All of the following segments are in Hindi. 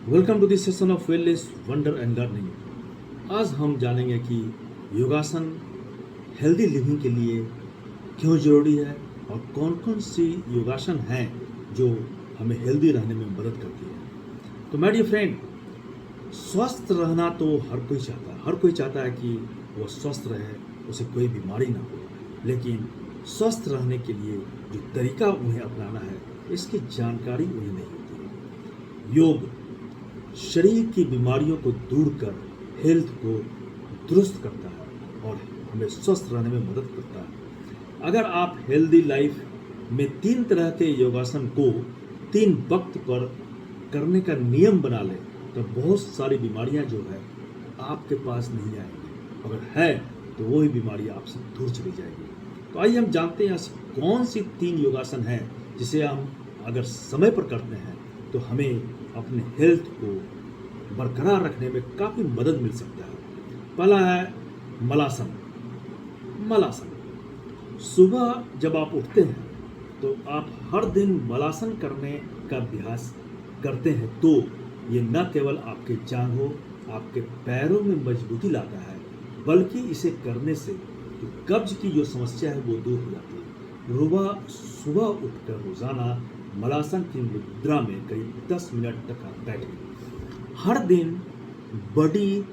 Welcome to this session of wellness wonder and learning. आज हम जानेंगे कि योगासन हेल्दी लिविंग के लिए क्यों जरूरी है और कौन कौन सी योगासन हैं जो हमें हेल्दी रहने में मदद करती है। तो माय डियर फ्रेंड, स्वस्थ रहना तो हर कोई चाहता है। हर कोई चाहता है कि वो स्वस्थ रहे, उसे कोई बीमारी ना हो। लेकिन स्वस्थ रहने के लिए जो तरीका उन्हें अपनाना है, इसकी जानकारी उन्हें नहीं होती है। योग शरीर की बीमारियों को दूर कर हेल्थ को दुरुस्त करता है और हमें स्वस्थ रहने में मदद करता है। अगर आप हेल्दी लाइफ में 3 तरह के योगासन को 3 वक्त पर करने का नियम बना लें तो बहुत सारी बीमारियां जो है आपके पास नहीं आएंगी। अगर है तो वही बीमारी आपसे दूर चली जाएगी। तो आइए हम जानते हैं ऐसी कौन सी 3 योगासन हैं जिसे हम अगर समय पर करते हैं तो हमें अपने हेल्थ को बरकरार रखने में काफ़ी मदद मिल सकता है। पहला है मलासन। मलासन सुबह जब आप उठते हैं तो आप हर दिन मलासन करने का अभ्यास करते हैं तो ये न केवल आपके जांघों, आपके पैरों में मजबूती लाता है, बल्कि इसे करने से कब्ज की जो समस्या है वो दूर हो जाती है। सुबह उठकर रोजाना मलासन की मुद्रा में करीब 10 मिनट तक आप बैठें। हर दिन बॉडी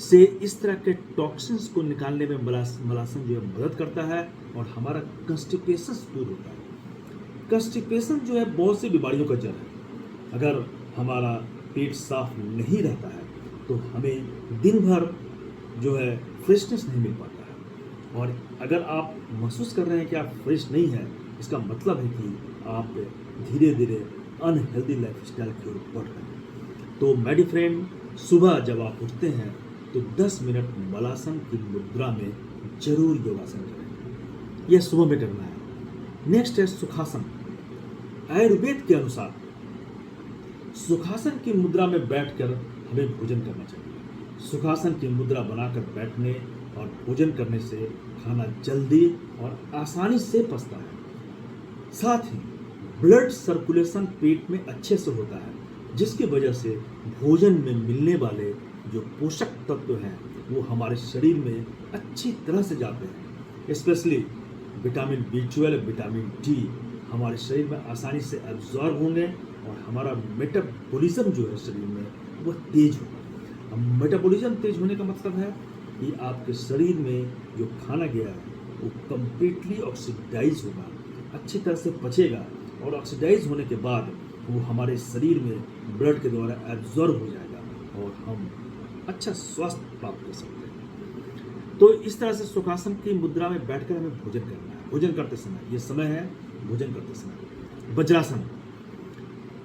से इस तरह के टॉक्सिन्स को निकालने में मलासन जो है मदद करता है और हमारा कंस्टिपेशन दूर होता है। कंस्टिपेशन जो है बहुत सी बीमारियों का जड़ है। अगर हमारा पेट साफ नहीं रहता है तो हमें दिन भर जो है फ्रेशनेस नहीं मिल पाता है। और अगर आप महसूस कर रहे हैं कि आप फ्रेश नहीं हैं, इसका मतलब है कि आप धीरे धीरे अनहेल्दी लाइफस्टाइल की ओर बढ़ रहे हैं। तो मेरी फ्रेंड, सुबह जब आप उठते हैं तो 10 मिनट मलासन की मुद्रा में जरूर योगासन करें। यह सुबह में करना है। नेक्स्ट है सुखासन। आयुर्वेद के अनुसार सुखासन की मुद्रा में बैठकर हमें भोजन करना चाहिए। सुखासन की मुद्रा बनाकर बैठने और भोजन करने से खाना जल्दी और आसानी से पचता है। साथ ही ब्लड सर्कुलेशन पेट में अच्छे से होता है, जिसकी वजह से भोजन में मिलने वाले जो पोषक तत्व हैं वो हमारे शरीर में अच्छी तरह से जाते हैं। Specially vitamin B12, vitamin D हमारे शरीर में आसानी से एब्जॉर्ब होंगे और हमारा मेटाबॉलिज्म जो है शरीर में वो तेज होगा। मेटाबॉलिज्म तेज होने का मतलब है कि आपके शरीर में जो खाना गया है वो कम्प्लीटली ऑक्सीडाइज होगा, अच्छी तरह से पचेगा और ऑक्सीडाइज होने के बाद वो हमारे शरीर में ब्लड के द्वारा एब्जॉर्ब हो जाएगा और हम अच्छा स्वास्थ्य प्राप्त कर सकते हैं। तो इस तरह से सुखासन की मुद्रा में बैठकर हमें भोजन करना है। भोजन करते समय, ये समय है भोजन करते समय। वज्रासन।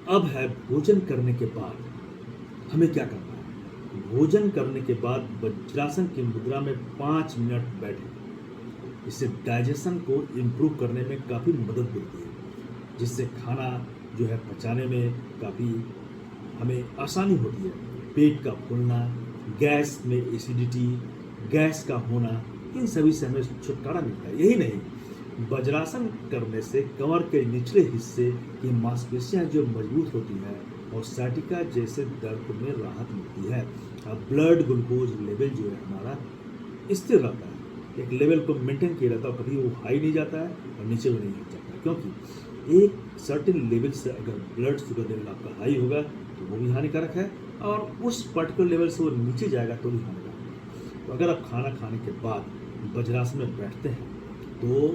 अब है भोजन करने के बाद हमें क्या करना है। भोजन करने के बाद वज्रासन की मुद्रा में 5 मिनट बैठें। इससे डाइजेशन को इम्प्रूव करने में काफ़ी मदद मिलती है, जिससे खाना जो है पचाने में काफ़ी हमें आसानी होती है। पेट का फूलना, गैस में एसिडिटी, गैस का होना, इन सभी से हमें छुटकारा मिलता है। यही नहीं, वज्रासन करने से कमर के निचले हिस्से की मांसपेशियां जो मजबूत होती है और साइटिका जैसे दर्द में राहत मिलती है। अब ब्लड ग्लूकोज लेवल जो है हमारा स्थिर रहता है, एक लेवल को मेंटेन किया रहता है। कभी वो हाई नहीं जाता है और नीचे भी नहीं हो जाता है, क्योंकि एक सर्टेन लेवल से अगर ब्लड शुगर लेवल आपका हाई होगा तो वो भी हानिकारक है और उस पर्टिकुलर लेवल से वो नीचे जाएगा तो भी हानिकारक है। तो अगर आप खाना खाने के बाद वज्रासन में बैठते हैं तो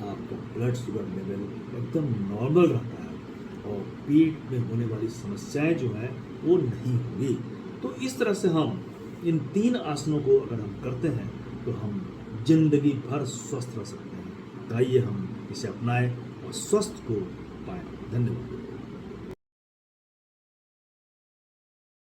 आपका ब्लड शुगर लेवल एकदम नॉर्मल रहता है और पेट में होने वाली समस्याएं जो हैं वो नहीं होगी। तो इस तरह से हम इन 3 आसनों को अगर हम करते हैं तो हम जिंदगी भर स्वस्थ रह सकते हैं। तो आइए हम इसे अपनाएं और स्वस्थ को पाएं। धन्यवाद।